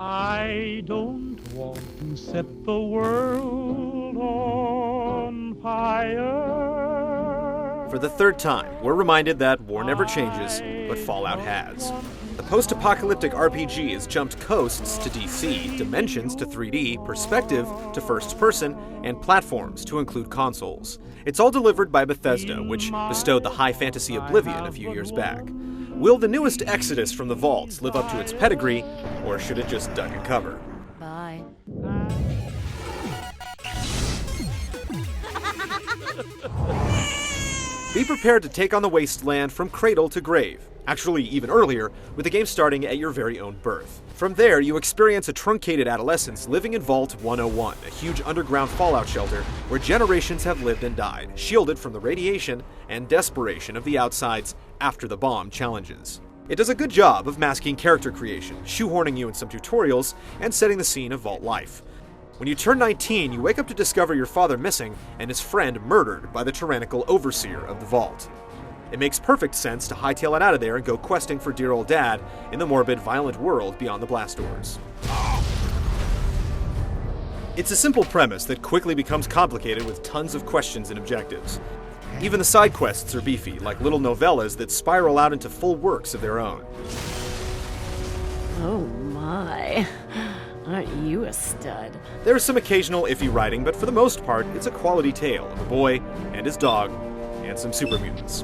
I don't want to set the world on fire. For the third time, we're reminded that war never changes, but Fallout has. The post-apocalyptic RPG has jumped coasts to DC, dimensions to 3D, perspective to first person, and platforms to include consoles. It's all delivered by Bethesda, which bestowed the high fantasy Oblivion a few years back. Will the newest exodus from the vaults live up to its pedigree, or should it just duck and cover? Bye. Be prepared to take on the wasteland from cradle to grave. Actually, even earlier, with the game starting at your very own birth. From there, you experience a truncated adolescence living in Vault 101, a huge underground fallout shelter where generations have lived and died, shielded from the radiation and desperation of the outside's after the bomb challenges. It does a good job of masking character creation, shoehorning you in some tutorials, and setting the scene of Vault life. When you turn 19, you wake up to discover your father missing and his friend murdered by the tyrannical overseer of the Vault. It makes perfect sense to hightail it out of there and go questing for dear old dad in the morbid, violent world beyond the blast doors. It's a simple premise that quickly becomes complicated with tons of questions and objectives. Even the side quests are beefy, like little novellas that spiral out into full works of their own. Oh my. Aren't you a stud? There's some occasional iffy writing, but for the most part, it's a quality tale of a boy and his dog and some super mutants.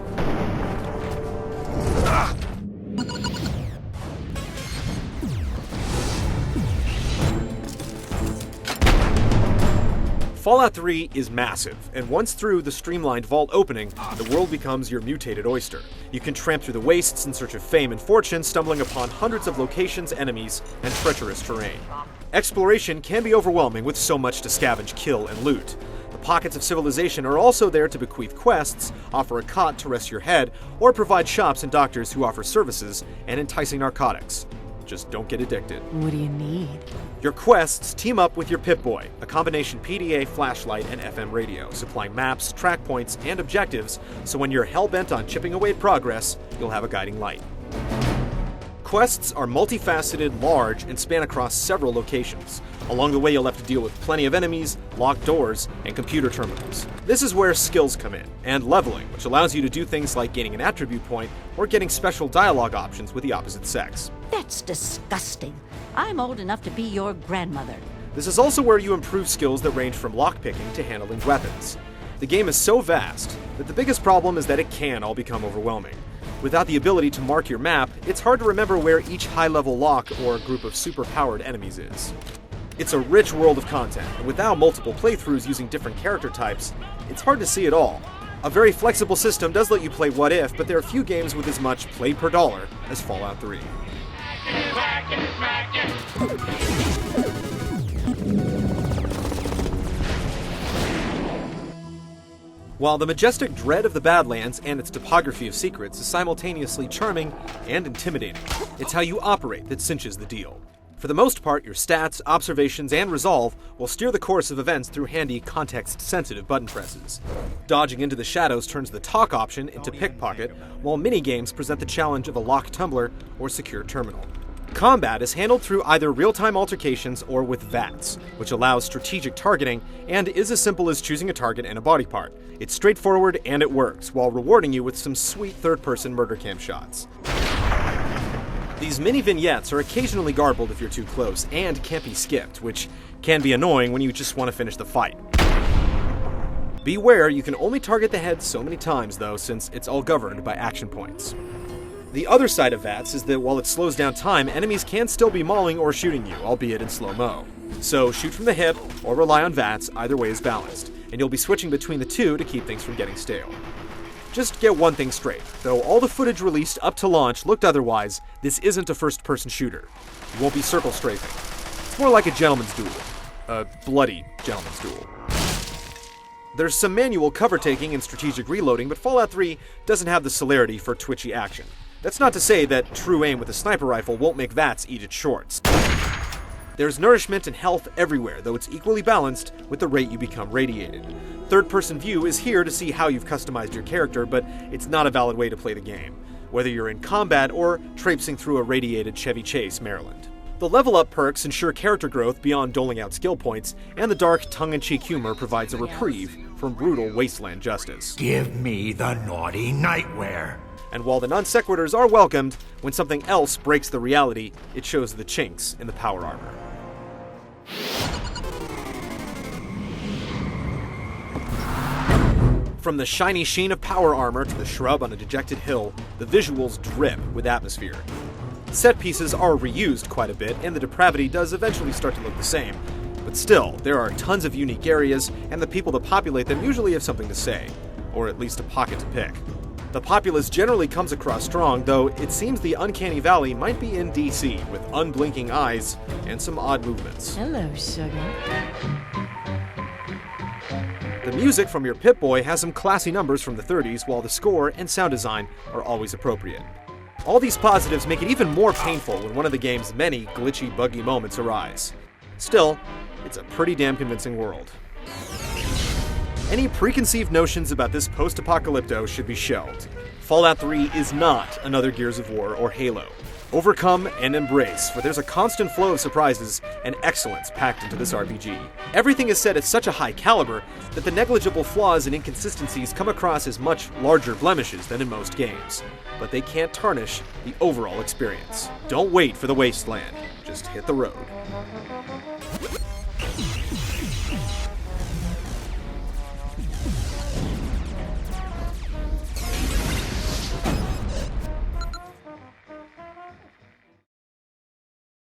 Fallout 3 is massive, and once through the streamlined vault opening, the world becomes your mutated oyster. You can tramp through the wastes in search of fame and fortune, stumbling upon hundreds of locations, enemies, and treacherous terrain. Exploration can be overwhelming with so much to scavenge, kill, and loot. The pockets of civilization are also there to bequeath quests, offer a cot to rest your head, or provide shops and doctors who offer services and enticing narcotics. Just don't get addicted. What do you need? Your quests team up with your Pip-Boy, a combination PDA, flashlight, and FM radio, supplying maps, track points, and objectives, so when you're hell-bent on chipping away progress, you'll have a guiding light. Quests are multifaceted, large, and span across several locations. Along the way, you'll have to deal with plenty of enemies, locked doors, and computer terminals. This is where skills come in, and leveling, which allows you to do things like gaining an attribute point or getting special dialogue options with the opposite sex. That's disgusting. I'm old enough to be your grandmother. This is also where you improve skills that range from lockpicking to handling weapons. The game is so vast that the biggest problem is that it can all become overwhelming. Without the ability to mark your map, it's hard to remember where each high-level lock or group of super-powered enemies is. It's a rich world of content, and without multiple playthroughs using different character types, it's hard to see it all. A very flexible system does let you play What If, but there are few games with as much play per dollar as Fallout 3. While the majestic dread of the Badlands and its topography of secrets is simultaneously charming and intimidating, it's how you operate that cinches the deal. For the most part, your stats, observations, and resolve will steer the course of events through handy, context-sensitive button presses. Dodging into the shadows turns the talk option into pickpocket, while mini-games present the challenge of a locked tumbler or secure terminal. Combat is handled through either real-time altercations or with VATS, which allows strategic targeting and is as simple as choosing a target and a body part. It's straightforward and it works, while rewarding you with some sweet third-person murder cam shots. These mini-vignettes are occasionally garbled if you're too close, and can't be skipped, which can be annoying when you just want to finish the fight. Beware, you can only target the head so many times though, since it's all governed by action points. The other side of VATS is that while it slows down time, enemies can still be mauling or shooting you, albeit in slow-mo. So shoot from the hip, or rely on VATS, either way is balanced, and you'll be switching between the two to keep things from getting stale. Just get one thing straight, though all the footage released up to launch looked otherwise, this isn't a first-person shooter. You won't be circle strafing. It's more like a gentleman's duel. A bloody gentleman's duel. There's some manual cover-taking and strategic reloading, but Fallout 3 doesn't have the celerity for twitchy action. That's not to say that true aim with a sniper rifle won't make VATS eat its shorts. There's nourishment and health everywhere, though it's equally balanced with the rate you become radiated. Third-person view is here to see how you've customized your character, but it's not a valid way to play the game, whether you're in combat or traipsing through a radiated Chevy Chase, Maryland. The level up perks ensure character growth beyond doling out skill points, and the dark, tongue-in-cheek humor provides a reprieve from brutal wasteland justice. Give me the naughty nightwear. And while the non sequiturs are welcomed, when something else breaks the reality, it shows the chinks in the power armor. From the shiny sheen of power armor to the shrub on a dejected hill, the visuals drip with atmosphere. Set pieces are reused quite a bit, and the depravity does eventually start to look the same. But still, there are tons of unique areas, and the people that populate them usually have something to say, or at least a pocket to pick. The populace generally comes across strong, though it seems the Uncanny Valley might be in DC, with unblinking eyes and some odd movements. Hello, sugar. The music from your Pip-Boy has some classy numbers from the 30s, while the score and sound design are always appropriate. All these positives make it even more painful when one of the game's many glitchy, buggy moments arise. Still, it's a pretty damn convincing world. Any preconceived notions about this post-apocalypto should be shelved. Fallout 3 is not another Gears of War or Halo. Overcome and embrace, for there's a constant flow of surprises and excellence packed into this RPG. Everything is set at such a high caliber that the negligible flaws and inconsistencies come across as much larger blemishes than in most games. But they can't tarnish the overall experience. Don't wait for the wasteland. Just hit the road.